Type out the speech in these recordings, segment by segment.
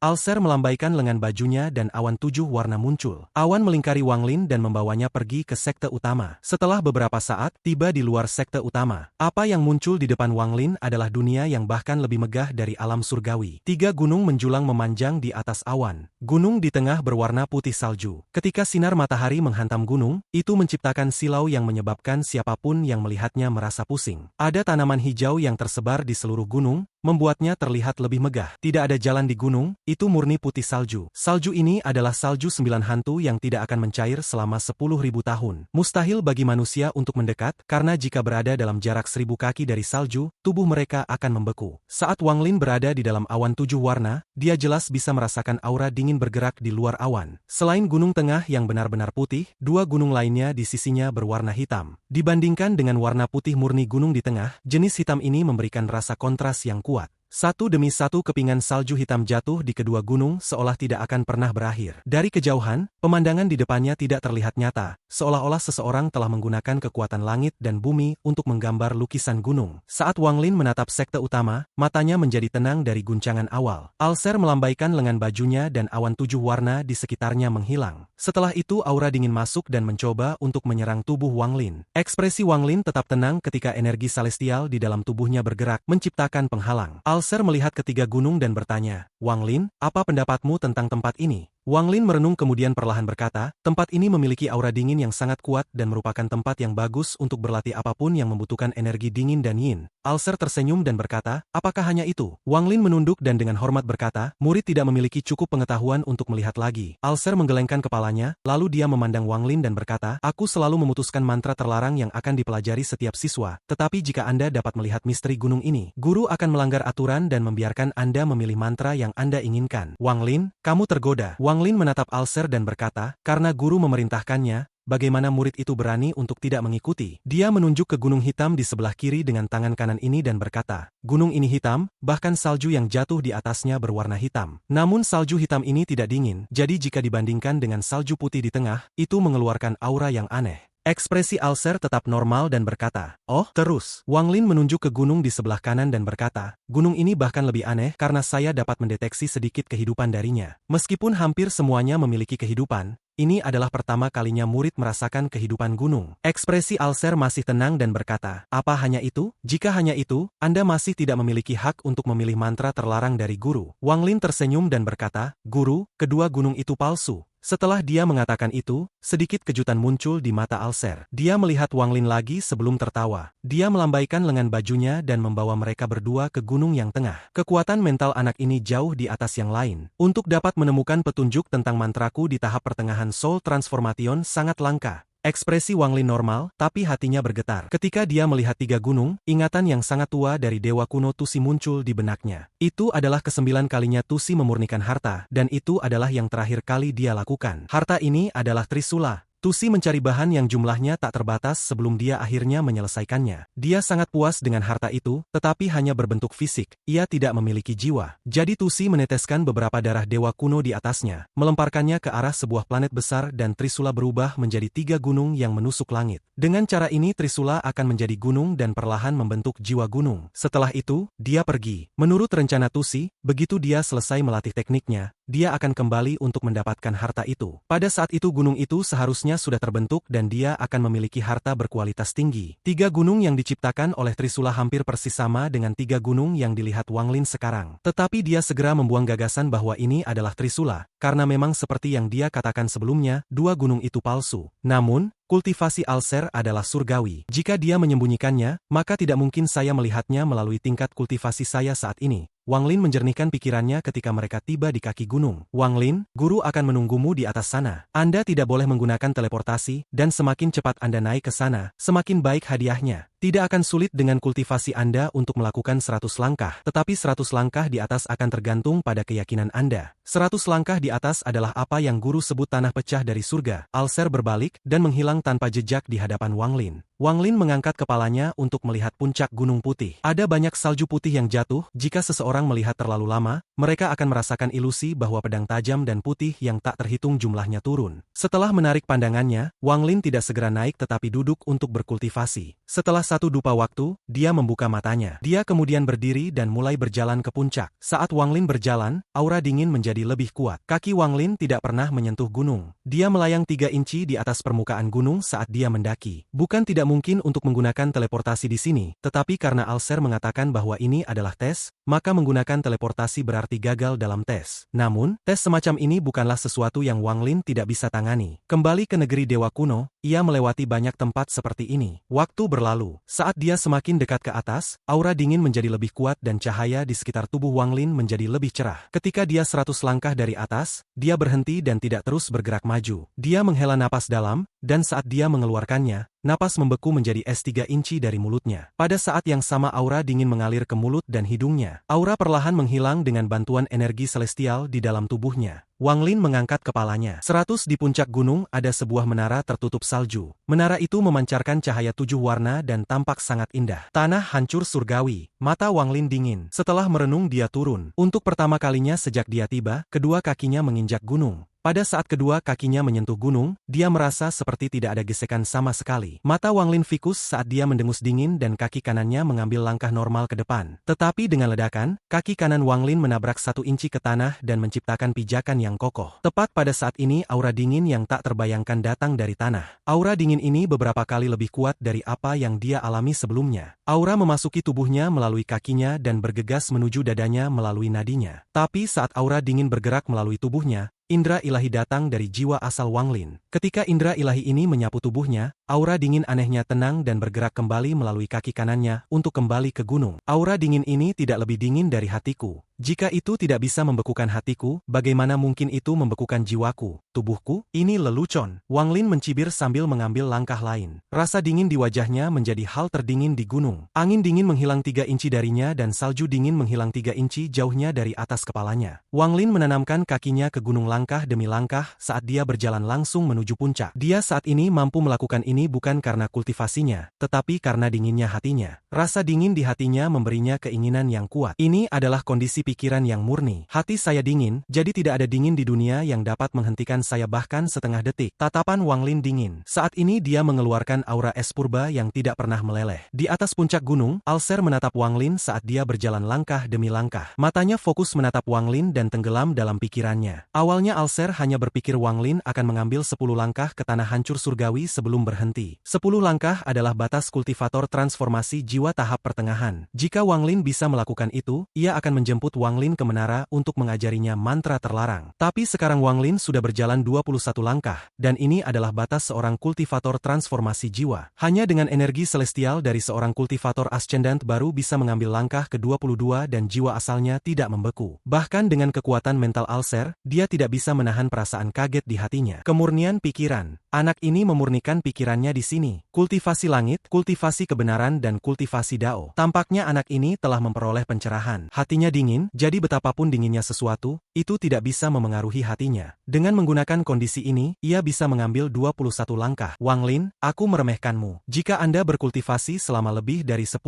Alser melambaikan lengan bajunya dan awan 7 warna muncul. Awan melingkari Wang Lin dan membawanya pergi ke sekte utama. Setelah beberapa saat, tiba di luar sekte utama. Apa yang muncul di depan Wang Lin adalah dunia yang bahkan lebih megah dari alam surgawi. 3 gunung menjulang memanjang di atas awan. Gunung di tengah berwarna putih salju. Ketika sinar matahari menghantam gunung, itu menciptakan silau yang menyebabkan siapapun yang melihatnya merasa pusing. Ada tanaman hijau yang tersebar di seluruh gunung, membuatnya terlihat lebih megah. Tidak ada jalan di gunung, itu murni putih salju. Salju ini adalah salju 9 hantu yang tidak akan mencair selama 10.000 tahun. Mustahil bagi manusia untuk mendekat, karena jika berada dalam jarak 1000 kaki dari salju, tubuh mereka akan membeku. Saat Wang Lin berada di dalam awan 7 warna, dia jelas bisa merasakan aura dingin bergerak di luar awan. Selain gunung tengah yang benar-benar putih, 2 gunung lainnya di sisinya berwarna hitam. Dibandingkan dengan warna putih murni gunung di tengah, jenis hitam ini memberikan rasa kontras yang kuat. Satu demi satu kepingan salju hitam jatuh di kedua gunung seolah tidak akan pernah berakhir. Dari kejauhan, pemandangan di depannya tidak terlihat nyata, seolah-olah seseorang telah menggunakan kekuatan langit dan bumi untuk menggambar lukisan gunung. Saat Wang Lin menatap sekte utama, matanya menjadi tenang dari guncangan awal. Alser melambaikan lengan bajunya dan awan 7 warna di sekitarnya menghilang. Setelah itu aura dingin masuk dan mencoba untuk menyerang tubuh Wang Lin. Ekspresi Wang Lin tetap tenang ketika energi celestial di dalam tubuhnya bergerak, menciptakan penghalang. Alser melihat ketiga gunung dan bertanya, "Wang Lin, apa pendapatmu tentang tempat ini?" Wang Lin merenung kemudian perlahan berkata, tempat ini memiliki aura dingin yang sangat kuat dan merupakan tempat yang bagus untuk berlatih apapun yang membutuhkan energi dingin dan yin. Alser tersenyum dan berkata, apakah hanya itu? Wang Lin menunduk dan dengan hormat berkata, murid tidak memiliki cukup pengetahuan untuk melihat lagi. Alser menggelengkan kepalanya, lalu dia memandang Wang Lin dan berkata, aku selalu memutuskan mantra terlarang yang akan dipelajari setiap siswa, tetapi jika Anda dapat melihat misteri gunung ini, guru akan melanggar aturan dan membiarkan Anda memilih mantra yang Anda inginkan. Wang Lin, kamu tergoda. Wang Lin menatap Alser dan berkata, karena guru memerintahkannya, bagaimana murid itu berani untuk tidak mengikuti? Dia menunjuk ke gunung hitam di sebelah kiri dengan tangan kanan ini dan berkata, gunung ini hitam, bahkan salju yang jatuh di atasnya berwarna hitam. Namun salju hitam ini tidak dingin, jadi jika dibandingkan dengan salju putih di tengah, itu mengeluarkan aura yang aneh. Ekspresi Alser tetap normal dan berkata, oh, terus. Wang Lin menunjuk ke gunung di sebelah kanan dan berkata, gunung ini bahkan lebih aneh karena saya dapat mendeteksi sedikit kehidupan darinya. Meskipun hampir semuanya memiliki kehidupan, ini adalah pertama kalinya murid merasakan kehidupan gunung. Ekspresi Alser masih tenang dan berkata, apa hanya itu? Jika hanya itu, Anda masih tidak memiliki hak untuk memilih mantra terlarang dari guru. Wang Lin tersenyum dan berkata, guru, kedua gunung itu palsu. Setelah dia mengatakan itu, sedikit kejutan muncul di mata Alser. Dia melihat Wang Lin lagi sebelum tertawa. Dia melambaikan lengan bajunya dan membawa mereka berdua ke gunung yang tengah. Kekuatan mental anak ini jauh di atas yang lain. Untuk dapat menemukan petunjuk tentang mantraku di tahap pertengahan Soul Transformation sangat langka. Ekspresi Wang Lin normal, tapi hatinya bergetar. Ketika dia melihat 3 gunung, ingatan yang sangat tua dari dewa kuno Tusi muncul di benaknya. Itu adalah ke-9 kalinya Tusi memurnikan harta, dan itu adalah yang terakhir kali dia lakukan. Harta ini adalah Trisula. Tusi mencari bahan yang jumlahnya tak terbatas sebelum dia akhirnya menyelesaikannya. Dia sangat puas dengan harta itu, tetapi hanya berbentuk fisik. Ia tidak memiliki jiwa. Jadi Tusi meneteskan beberapa darah dewa kuno di atasnya, melemparkannya ke arah sebuah planet besar dan Trisula berubah menjadi 3 gunung yang menusuk langit. Dengan cara ini Trisula akan menjadi gunung dan perlahan membentuk jiwa gunung. Setelah itu, dia pergi. Menurut rencana Tusi, begitu dia selesai melatih tekniknya, dia akan kembali untuk mendapatkan harta itu. Pada saat itu gunung itu seharusnya sudah terbentuk dan dia akan memiliki harta berkualitas tinggi. 3 gunung yang diciptakan oleh Trisula hampir persis sama dengan 3 gunung yang dilihat Wang Lin sekarang. Tetapi dia segera membuang gagasan bahwa ini adalah Trisula, karena memang seperti yang dia katakan sebelumnya, 2 gunung itu palsu. Namun, kultivasi Alser adalah surgawi. Jika dia menyembunyikannya, maka tidak mungkin saya melihatnya melalui tingkat kultivasi saya saat ini. Wang Lin menjernihkan pikirannya ketika mereka tiba di kaki gunung. Wang Lin, guru akan menunggumu di atas sana. Anda tidak boleh menggunakan teleportasi, dan semakin cepat Anda naik ke sana, semakin baik hadiahnya. Tidak akan sulit dengan kultivasi Anda untuk melakukan 100 langkah, tetapi 100 langkah di atas akan tergantung pada keyakinan Anda. 100 langkah di atas adalah apa yang guru sebut tanah pecah dari surga. Alser berbalik dan menghilang tanpa jejak di hadapan Wang Lin. Wang Lin mengangkat kepalanya untuk melihat puncak gunung putih. Ada banyak salju putih yang jatuh. Jika seseorang melihat terlalu lama, mereka akan merasakan ilusi bahwa pedang tajam dan putih yang tak terhitung jumlahnya turun. Setelah menarik pandangannya, Wang Lin tidak segera naik tetapi duduk untuk berkultivasi. Setelah satu dupa waktu, dia membuka matanya. Dia kemudian berdiri dan mulai berjalan ke puncak. Saat Wang Lin berjalan, aura dingin menjadi lebih kuat. Kaki Wang Lin tidak pernah menyentuh gunung. Dia melayang 3 inci di atas permukaan gunung saat dia mendaki. Bukan tidak mungkin untuk menggunakan teleportasi di sini, tetapi karena Alser mengatakan bahwa ini adalah tes, maka menggunakan teleportasi berarti gagal dalam tes. Namun, tes semacam ini bukanlah sesuatu yang Wang Lin tidak bisa tangani. Kembali ke negeri Dewa Kuno, ia melewati banyak tempat seperti ini. Waktu berlalu. Saat dia semakin dekat ke atas, aura dingin menjadi lebih kuat dan cahaya di sekitar tubuh Wang Lin menjadi lebih cerah. Ketika dia 100 langkah dari atas, dia berhenti dan tidak terus bergerak maju. Dia menghela napas dalam, dan saat dia mengeluarkannya, napas membeku menjadi es 3 inci dari mulutnya. Pada saat yang sama aura dingin mengalir ke mulut dan hidungnya. Aura perlahan menghilang dengan bantuan energi celestial di dalam tubuhnya. Wang Lin mengangkat kepalanya. 100 di puncak gunung ada sebuah menara tertutup salju. Menara itu memancarkan cahaya 7 warna dan tampak sangat indah. Tanah hancur surgawi. Mata Wang Lin dingin. Setelah merenung dia turun. Untuk pertama kalinya sejak dia tiba, kedua kakinya menginjak gunung. Pada saat kedua kakinya menyentuh gunung, dia merasa seperti tidak ada gesekan sama sekali. Mata Wang Lin fikus saat dia mendengus dingin dan kaki kanannya mengambil langkah normal ke depan. Tetapi dengan ledakan, kaki kanan Wang Lin menabrak 1 inci ke tanah dan menciptakan pijakan yang kokoh. Tepat pada saat ini aura dingin yang tak terbayangkan datang dari tanah. Aura dingin ini beberapa kali lebih kuat dari apa yang dia alami sebelumnya. Aura memasuki tubuhnya melalui kakinya dan bergegas menuju dadanya melalui nadinya. Tapi saat aura dingin bergerak melalui tubuhnya, indera ilahi datang dari jiwa asal Wang Lin. Ketika indera ilahi ini menyapu tubuhnya, aura dingin anehnya tenang dan bergerak kembali melalui kaki kanannya untuk kembali ke gunung. Aura dingin ini tidak lebih dingin dari hatiku. Jika itu tidak bisa membekukan hatiku, bagaimana mungkin itu membekukan jiwaku, tubuhku? Ini lelucon. Wang Lin mencibir sambil mengambil langkah lain. Rasa dingin di wajahnya menjadi hal terdingin di gunung. Angin dingin menghilang 3 inci darinya dan salju dingin menghilang 3 inci jauhnya dari atas kepalanya. Wang Lin menanamkan kakinya ke gunung langkah demi langkah saat dia berjalan langsung menuju puncak. Dia saat ini mampu melakukan ini bukan karena kultivasinya, tetapi karena dinginnya hatinya. Rasa dingin di hatinya memberinya keinginan yang kuat. Ini adalah kondisi pikiran yang murni. Hati saya dingin, jadi tidak ada dingin di dunia yang dapat menghentikan saya bahkan setengah detik. Tatapan Wang Lin dingin. Saat ini dia mengeluarkan aura es purba yang tidak pernah meleleh. Di atas puncak gunung, Alser menatap Wang Lin saat dia berjalan langkah demi langkah. Matanya fokus menatap Wang Lin dan tenggelam dalam pikirannya. Awalnya Alser hanya berpikir Wang Lin akan mengambil 10 langkah ke tanah hancur surgawi sebelum berhenti. 10 langkah adalah batas kultivator transformasi jiwa tahap pertengahan. Jika Wang Lin bisa melakukan itu, ia akan menjemput Wang Lin ke menara untuk mengajarinya mantra terlarang. Tapi sekarang Wang Lin sudah berjalan 21 langkah, dan ini adalah batas seorang kultivator transformasi jiwa. Hanya dengan energi celestial dari seorang kultivator ascendant baru bisa mengambil langkah ke-22 dan jiwa asalnya tidak membeku. Bahkan dengan kekuatan mental Alser, dia tidak bisa menahan perasaan kaget di hatinya. Kemurnian pikiran. Anak ini memurnikan pikirannya di sini. Kultivasi langit, kultivasi kebenaran dan kultivasi Dao. Tampaknya anak ini telah memperoleh pencerahan. Hatinya dingin, jadi betapapun dinginnya sesuatu, itu tidak bisa memengaruhi hatinya. Dengan menggunakan kondisi ini, ia bisa mengambil 21 langkah. Wang Lin, aku meremehkanmu. Jika Anda berkultivasi selama lebih dari 10.000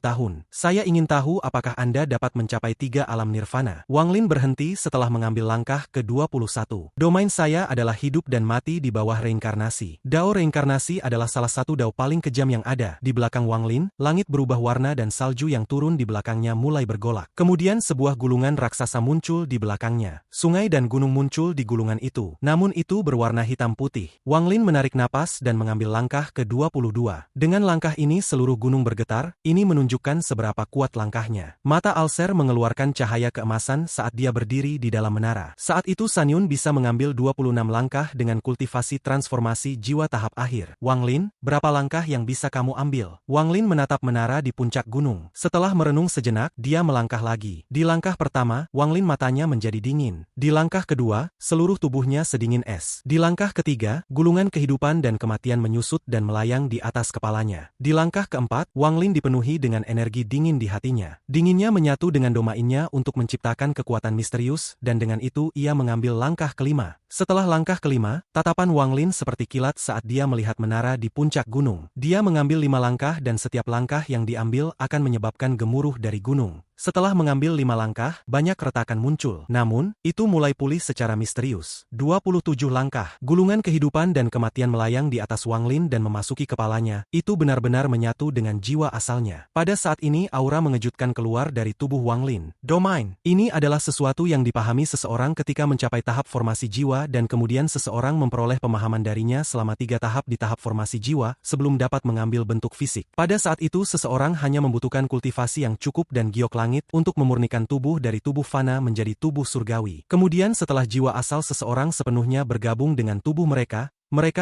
tahun, saya ingin tahu apakah Anda dapat mencapai 3 alam nirvana. Wang Lin berhenti setelah mengambil langkah ke-21. Domain saya adalah hidup dan mati di bawah reinkarnasi. Dao reinkarnasi adalah salah satu dao paling kejam yang ada. Di belakang Wang Lin, langit berubah warna dan salju yang turun di belakangnya mulai bergolak. Kemudian sebuah gulungan raksasa muncul di belakangnya. Sungai dan gunung muncul di gulungan itu. Namun itu berwarna hitam putih. Wang Lin menarik napas dan mengambil langkah ke-22. Dengan langkah ini seluruh gunung bergetar, ini menunjukkan seberapa kuat langkahnya. Mata Alser mengeluarkan cahaya keemasan saat dia berdiri di dalam menara. Saat itu San Yun bisa mengambil 26 langkah dengan kultivasi transformasi jiwa tahap akhir. Wang Lin, berapa langkah yang bisa kamu ambil? Wang Lin menatap menara di puncak gunung. Setelah merenung sejenak, dia melangkah lagi. Di langkah pertama, Wang Lin matanya menjadi dingin. Di langkah kedua, seluruh tubuhnya sedingin es. Di langkah ketiga, gulungan kehidupan dan kematian menyusut dan melayang di atas kepalanya. Di langkah keempat, Wang Lin dipenuhi dengan energi dingin di hatinya. Dinginnya menyatu dengan domainnya untuk menciptakan kekuatan misterius, dan dengan itu ia mengambil langkah kelima. Setelah langkah kelima, tatapan Wang Lin seperti kilat saat dia melihat menara di puncak gunung. Dia mengambil 5 langkah dan setiap langkah yang diambil akan menyebabkan gemuruh dari gunung. Setelah mengambil 5 langkah, banyak retakan muncul. Namun, itu mulai pulih secara misterius. 27 langkah. Gulungan kehidupan dan kematian melayang di atas Wang Lin dan memasuki kepalanya. Itu benar-benar menyatu dengan jiwa asalnya. Pada saat ini aura mengejutkan keluar dari tubuh Wang Lin. Domain. Ini adalah sesuatu yang dipahami seseorang ketika mencapai tahap formasi jiwa dan kemudian seseorang memperoleh pemahaman darinya selama 3 tahap di tahap formasi jiwa sebelum dapat mengambil bentuk fisik. Pada saat itu seseorang hanya membutuhkan kultivasi yang cukup dan giok langit untuk memurnikan tubuh dari tubuh fana menjadi tubuh surgawi. Kemudian setelah jiwa asal seseorang sepenuhnya bergabung dengan tubuh mereka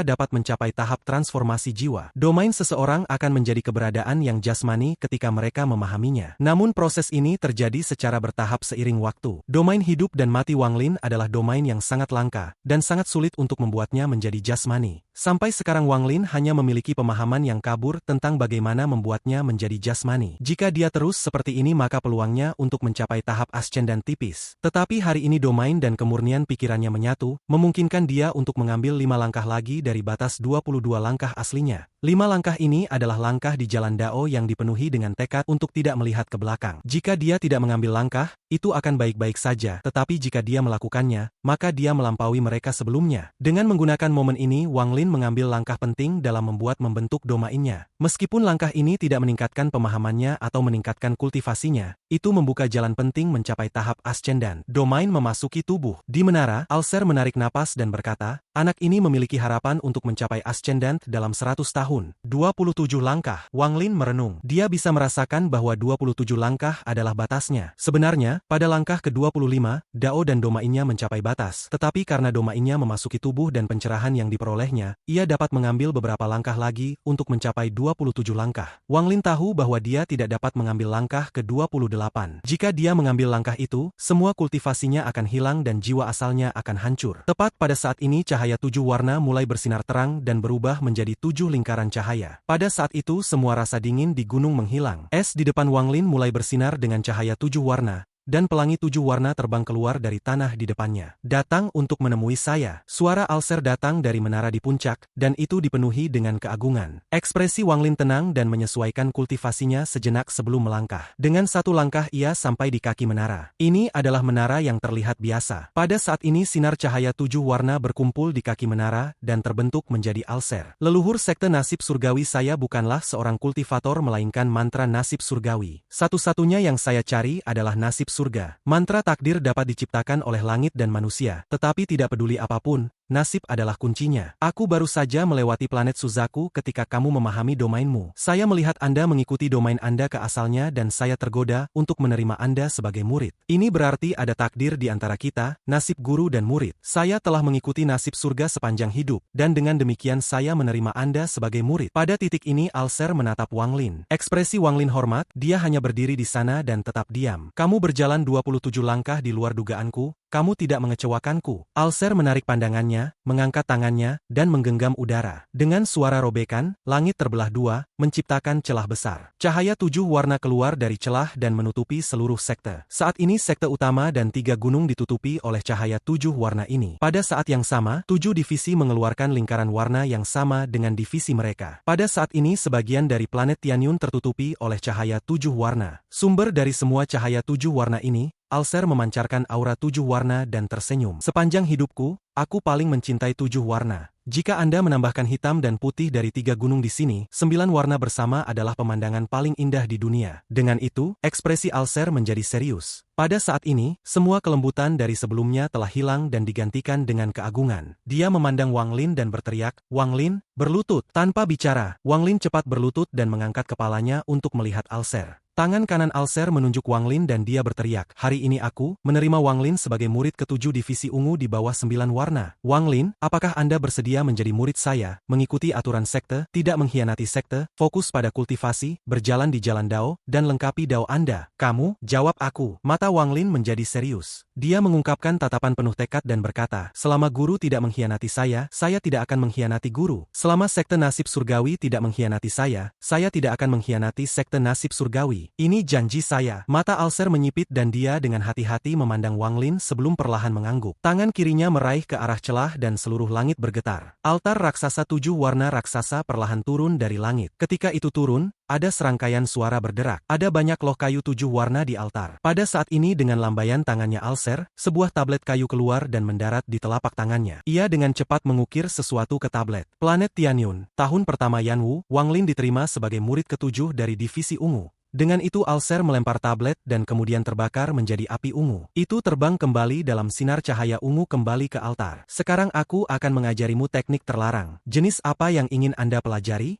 dapat mencapai tahap transformasi jiwa. Domain seseorang akan menjadi keberadaan yang jasmani ketika mereka memahaminya. Namun proses ini terjadi secara bertahap seiring waktu. Domain hidup dan mati Wang Lin adalah domain yang sangat langka, dan sangat sulit untuk membuatnya menjadi jasmani. Sampai sekarang Wang Lin hanya memiliki pemahaman yang kabur tentang bagaimana membuatnya menjadi jasmani. Jika dia terus seperti ini maka peluangnya untuk mencapai tahap ascendan tipis. Tetapi hari ini domain dan kemurnian pikirannya menyatu, memungkinkan dia untuk mengambil 5 langkah lagi dari batas 22 langkah aslinya. 5 langkah ini adalah langkah di jalan Dao yang dipenuhi dengan tekad untuk tidak melihat ke belakang. Jika dia tidak mengambil langkah, itu akan baik-baik saja, tetapi jika dia melakukannya, maka dia melampaui mereka sebelumnya. Dengan menggunakan momen ini, Wang Lin mengambil langkah penting dalam membentuk domainnya. Meskipun langkah ini tidak meningkatkan pemahamannya atau meningkatkan kultivasinya, itu membuka jalan penting mencapai tahap ascendan. Domain memasuki tubuh. Di menara, Alser menarik napas dan berkata, anak ini memiliki harapan untuk mencapai ascendant dalam 100 tahun. 27 langkah. Wang Lin merenung. Dia bisa merasakan bahwa 27 langkah adalah batasnya. Sebenarnya, pada langkah ke-25, Dao dan domainnya mencapai batas. Tetapi karena domainnya memasuki tubuh dan pencerahan yang diperolehnya, ia dapat mengambil beberapa langkah lagi untuk mencapai 27 langkah. Wang Lin tahu bahwa dia tidak dapat mengambil langkah ke-28. Jika dia mengambil langkah itu, semua kultivasinya akan hilang dan jiwa asalnya akan hancur. Tepat pada saat ini cahaya 7 warna mulai bersinar terang dan berubah menjadi 7 lingkaran cahaya. Pada saat itu semua rasa dingin di gunung menghilang. Es di depan Wang Lin mulai bersinar dengan cahaya 7 warna, dan pelangi 7 warna terbang keluar dari tanah di depannya. Datang untuk menemui saya. Suara Alser datang dari menara di puncak, dan itu dipenuhi dengan keagungan. Ekspresi Wang Lin tenang dan menyesuaikan kultivasinya sejenak sebelum melangkah. Dengan satu langkah ia sampai di kaki menara. Ini adalah menara yang terlihat biasa. Pada saat ini sinar cahaya 7 warna berkumpul di kaki menara, dan terbentuk menjadi Alser. Leluhur sekte nasib surgawi saya bukanlah seorang kultivator melainkan mantra nasib surgawi. Satu-satunya yang saya cari adalah nasib surga. Mantra takdir dapat diciptakan oleh langit dan manusia, tetapi tidak peduli apapun, nasib adalah kuncinya. Aku baru saja melewati planet Suzaku ketika kamu memahami domainmu. Saya melihat Anda mengikuti domain Anda ke asalnya dan saya tergoda untuk menerima Anda sebagai murid. Ini berarti ada takdir di antara kita, nasib guru dan murid. Saya telah mengikuti nasib surga sepanjang hidup, dan dengan demikian saya menerima Anda sebagai murid. Pada titik ini Alser menatap Wang Lin. Ekspresi Wang Lin hormat, dia hanya berdiri di sana dan tetap diam. Kamu berjalan 27 langkah di luar dugaanku. Kamu tidak mengecewakanku. Alser menarik pandangannya, mengangkat tangannya, dan menggenggam udara. Dengan suara robekan, langit terbelah dua, menciptakan celah besar. Cahaya 7 warna keluar dari celah dan menutupi seluruh sekte. Saat ini sekte utama dan 3 gunung ditutupi oleh cahaya 7 warna ini. Pada saat yang sama, 7 divisi mengeluarkan lingkaran warna yang sama dengan divisi mereka. Pada saat ini sebagian dari planet Tianyun tertutupi oleh cahaya 7 warna. Sumber dari semua cahaya 7 warna ini, Alser memancarkan aura 7 warna dan tersenyum. Sepanjang hidupku, aku paling mencintai 7 warna. Jika Anda menambahkan hitam dan putih dari 3 gunung di sini, 9 warna bersama adalah pemandangan paling indah di dunia. Dengan itu, ekspresi Alser menjadi serius. Pada saat ini, semua kelembutan dari sebelumnya telah hilang dan digantikan dengan keagungan. Dia memandang Wang Lin dan berteriak, Wang Lin, berlutut. Tanpa bicara, Wang Lin cepat berlutut dan mengangkat kepalanya untuk melihat Alser. Tangan kanan Alser menunjuk Wang Lin dan dia berteriak, hari ini aku menerima Wang Lin sebagai murid ke-7 divisi ungu di bawah 9 warna. Wang Lin, apakah Anda bersedia menjadi murid saya, mengikuti aturan sekte, tidak mengkhianati sekte, fokus pada kultivasi, berjalan di jalan Dao, dan lengkapi Dao Anda? Kamu? Jawab aku. Mata Wang Lin menjadi serius. Dia mengungkapkan tatapan penuh tekad dan berkata, selama guru tidak mengkhianati saya tidak akan mengkhianati guru. Selama sekte nasib surgawi tidak mengkhianati saya tidak akan mengkhianati sekte nasib surgawi. Ini janji saya. Mata Alser menyipit dan dia dengan hati-hati memandang Wang Lin sebelum perlahan mengangguk. Tangan kirinya meraih ke arah celah dan seluruh langit bergetar. Altar raksasa 7 warna raksasa perlahan turun dari langit. Ketika itu turun, ada serangkaian suara berderak. Ada banyak loh kayu 7 warna di altar. Pada saat ini dengan lambaian tangannya Alser, sebuah tablet kayu keluar dan mendarat di telapak tangannya. Ia dengan cepat mengukir sesuatu ke tablet. Planet Tianyun, tahun pertama Yanwu, Wang Lin diterima sebagai murid ke-7 dari divisi ungu. Dengan itu Alser melempar tablet dan kemudian terbakar menjadi api ungu. Itu terbang kembali dalam sinar cahaya ungu kembali ke altar. Sekarang aku akan mengajarimu teknik terlarang. Jenis apa yang ingin Anda pelajari?